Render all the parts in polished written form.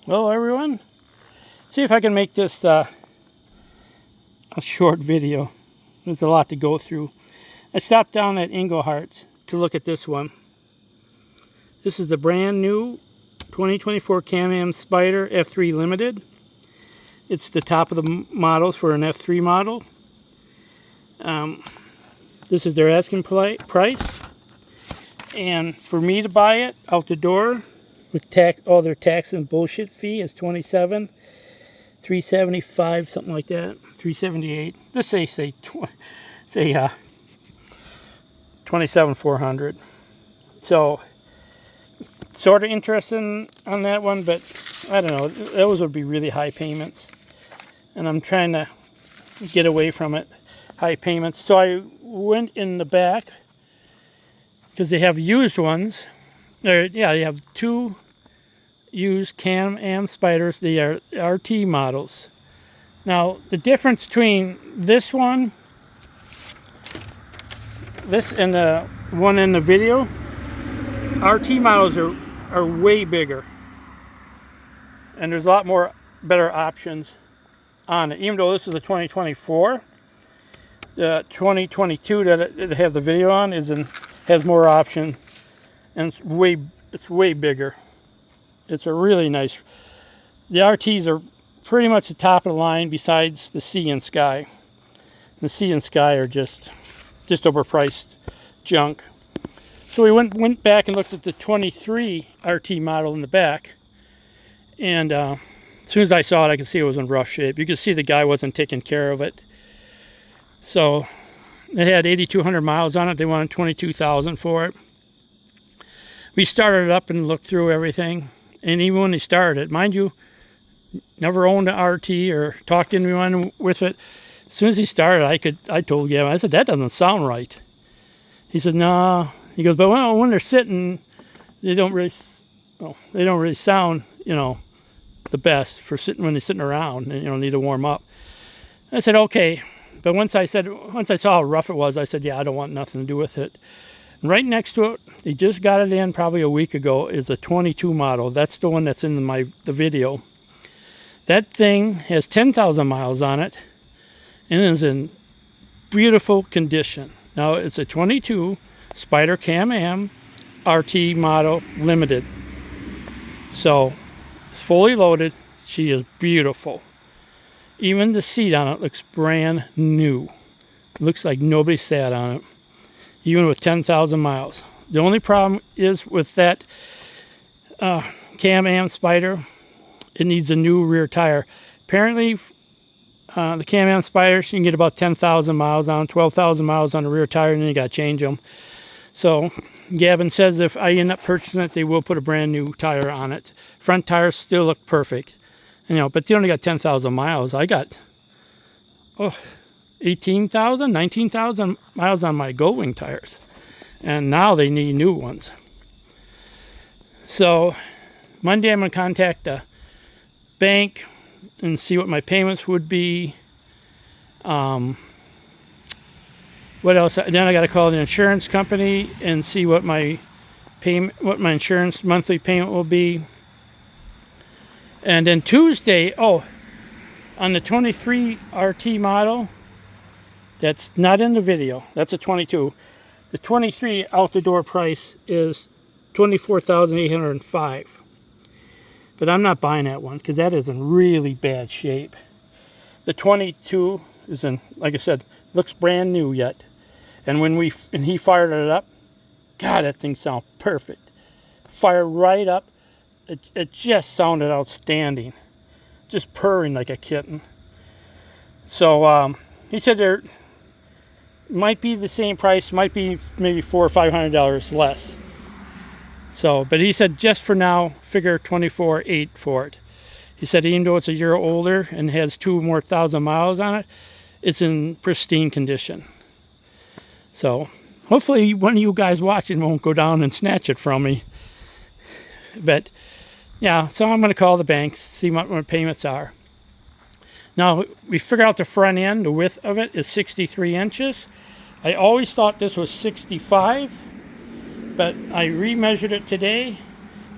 Hello everyone. See if I can make this a short video. There's a lot to go through. I stopped down at Inglehart's to look at this one. This is the brand new 2024 Can-Am Spyder F3 Limited. It's the top of the models for an F3 model. This is their asking price. And for me to buy it out the door, with tax, all their tax and bullshit fee is $27,375, something like that, $378. Let's say $27,400. So sort of interested on that one, but I don't know. Those would be really high payments, and I'm trying to get away from it. High payments. So I went in the back because they have used ones. They have two used Can-Am Spyders. They are RT models. Now, the difference between this one, this and the one in the video, RT models are way bigger. And there's a lot more better options on it. Even though this is a 2024, the 2022 that I have the video on has more options, and it's way bigger. It's a really nice. The RTs are pretty much the top of the line besides the Sea and Sky. The Sea and Sky are just overpriced junk. So we went back and looked at the 23 RT model in the back, and as soon as I saw it, I could see it was in rough shape. You could see the guy wasn't taking care of it. So it had 8,200 miles on it. They wanted $22,000 for it. We started it up and looked through everything. And even when they started it, mind you, never owned an RT or talked to anyone with it. As soon as he started, I told Gavin, I said, that doesn't sound right. He said, no. He goes, but when they're sitting, they don't really sound, the best for sitting when they're sitting around and need to warm up. I said, okay. But once I saw how rough it was, I said, yeah, I don't want nothing to do with it. And right next to it, they just got it in probably a week ago, is a 22 model. That's the one that's in the video. That thing has 10,000 miles on it and is in beautiful condition. Now, it's a 22 Spyder Can-Am RT model limited. So, it's fully loaded. She is beautiful. Even the seat on it looks brand new. Looks like nobody sat on it, even with 10,000 miles. The only problem is with that Can-Am Spyder, it needs a new rear tire. Apparently, the Can-Am Spyders, you can get about 10,000 miles on, 12,000 miles on the rear tire, and then you got to change them. So Gavin says if I end up purchasing it, they will put a brand new tire on it. Front tires still look perfect. But they only got 10,000 miles. I got 18,000, 19,000 miles on my Goldwing tires. And now they need new ones. So Monday I'm going to contact the bank and see what my payments would be. What else? Then I got to call the insurance company and see what my insurance monthly payment will be. And then Tuesday, on the 23 RT model, that's not in the video. That's a 22. The 23 out the door price is $24,805. But I'm not buying that one because that is in really bad shape. The 22 is in, like I said, looks brand new yet. And when he fired it up, God, that thing sounds perfect. Fired right up. It just sounded outstanding. Just purring like a kitten. So he said there might be the same price, might be maybe $400 or $500 less. So, but he said just for now, figure $24,800 for it. He said even though it's a year older and has 2,000 more miles on it, it's in pristine condition. So hopefully one of you guys watching won't go down and snatch it from me. But yeah, so I'm going to call the banks, see what my payments are. Now, we figured out the front end, the width of it is 63 inches. I always thought this was 65, but I remeasured it today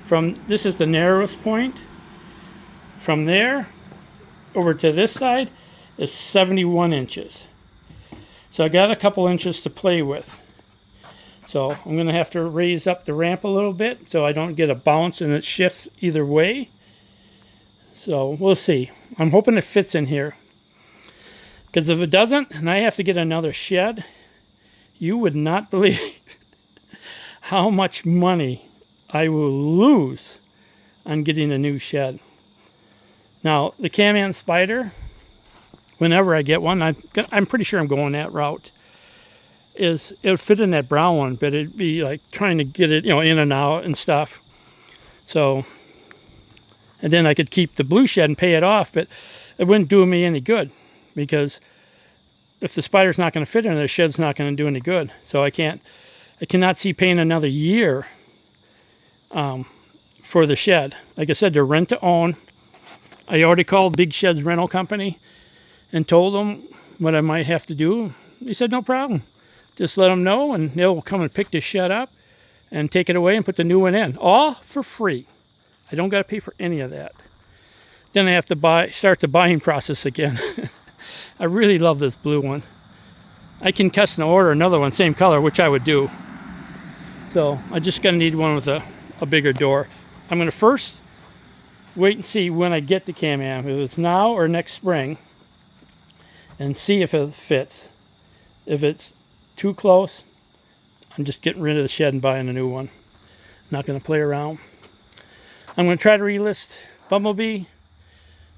from, this is the narrowest point, from there over to this side is 71 inches. So I got a couple inches to play with. So I'm going to have to raise up the ramp a little bit so I don't get a bounce and it shifts either way. So we'll see. I'm hoping it fits in here. Because if it doesn't, and I have to get another shed, you would not believe how much money I will lose on getting a new shed. Now, the Can-Man Spyder, whenever I get one, I'm pretty sure I'm going that route, it would fit in that brown one, but it'd be like trying to get it, in and out and stuff. So, and then I could keep the blue shed and pay it off, but it wouldn't do me any good, because if the Spyder's not going to fit in, the shed's not going to do any good. So I cannot see paying another year for the shed. Like I said, they're rent to own. I already called Big Shed's rental company and told them what I might have to do. He said, no problem. Just let them know, and they'll come and pick the shed up and take it away and put the new one in. All for free. I don't got to pay for any of that. Then I have to start the buying process again. I really love this blue one. I can custom order another one, same color, which I would do. So I just going to need one with a bigger door. I'm going to first wait and see when I get the Can-Man, if it's now or next spring, and see if it fits. If it's too close, I'm just getting rid of the shed and buying a new one. Not going to play around. I'm going to try to relist Bumblebee.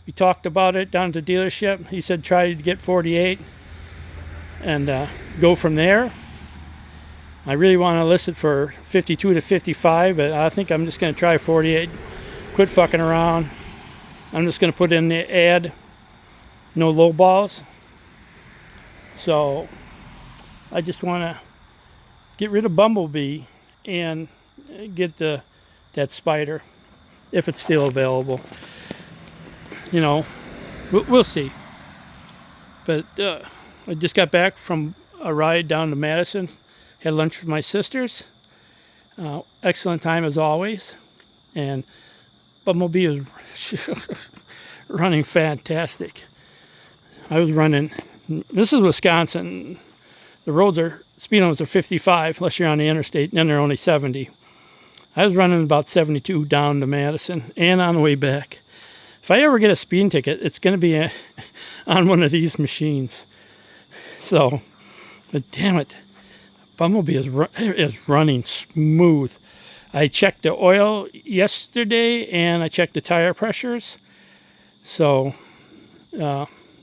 We talked about it down at the dealership. He said try to get 48 and go from there. I really want to list it for 52 to 55, but I think I'm just going to try 48. Quit fucking around. I'm just going to put in the ad, no low balls. So I just want to get rid of Bumblebee and get that Spyder, if it's still available. We'll see. But I just got back from a ride down to Madison. Had lunch with my sisters. Excellent time as always. And Bumblebee is running fantastic. I was running, this is Wisconsin. The speed limits are 55 unless you're on the interstate, and then they're only 70. I was running about 72 down to Madison and on the way back. If I ever get a speeding ticket, it's going to be on one of these machines. So, but damn it, Bumblebee is running smooth. I checked the oil yesterday and I checked the tire pressures. So,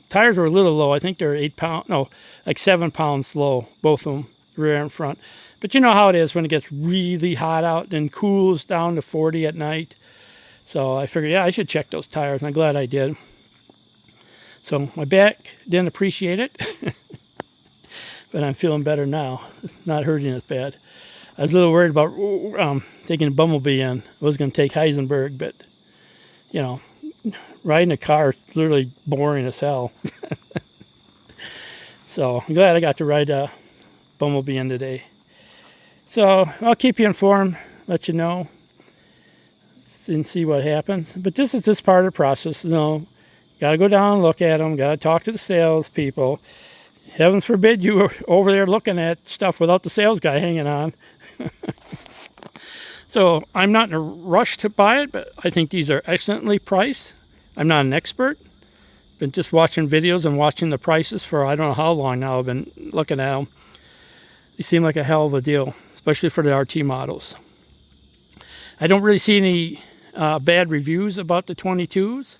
tires were a little low. I think they're 7 pounds low, both of them, rear and front. But you know how it is when it gets really hot out, then cools down to 40 at night. So I figured, I should check those tires, and I'm glad I did. So my back didn't appreciate it, but I'm feeling better now. It's not hurting as bad. I was a little worried about taking a Bumblebee in. I was going to take Heisenberg, but, riding a car is literally boring as hell. So I'm glad I got to ride Bumblebee in today. So I'll keep you informed, let you know, and see what happens. But this is just part of the process. Got to go down and look at them. Got to talk to the salespeople. Heavens forbid you were over there looking at stuff without the sales guy hanging on. So I'm not in a rush to buy it, but I think these are excellently priced. I'm not an expert. Been just watching videos and watching the prices for I don't know how long now. I've been looking at them. They seem like a hell of a deal, especially for the RT models. I don't really see any bad reviews about the 22s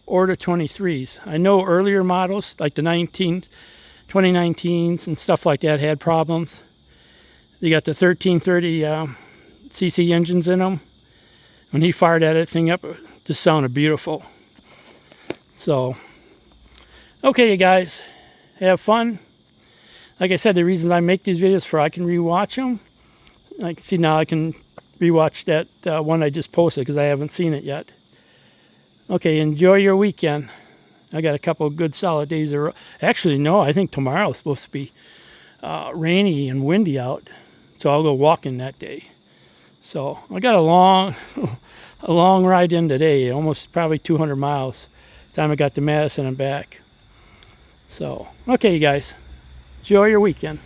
or the 23s. I know earlier models, like the 2019s and stuff like that, had problems. They got the 1330 cc engines in them. When he fired that thing up, it just sounded beautiful. So, okay, you guys, have fun. Like I said, the reason I make these videos for I can rewatch them. I can see now I can rewatch that one I just posted because I haven't seen it yet. Okay, enjoy your weekend. I got a couple of good solid days. Actually, no, I think tomorrow is supposed to be rainy and windy out. So I'll go walking that day. So I got a a long ride in today, almost probably 200 miles. Time I got to Madison and back. So, okay, you guys, enjoy your weekend.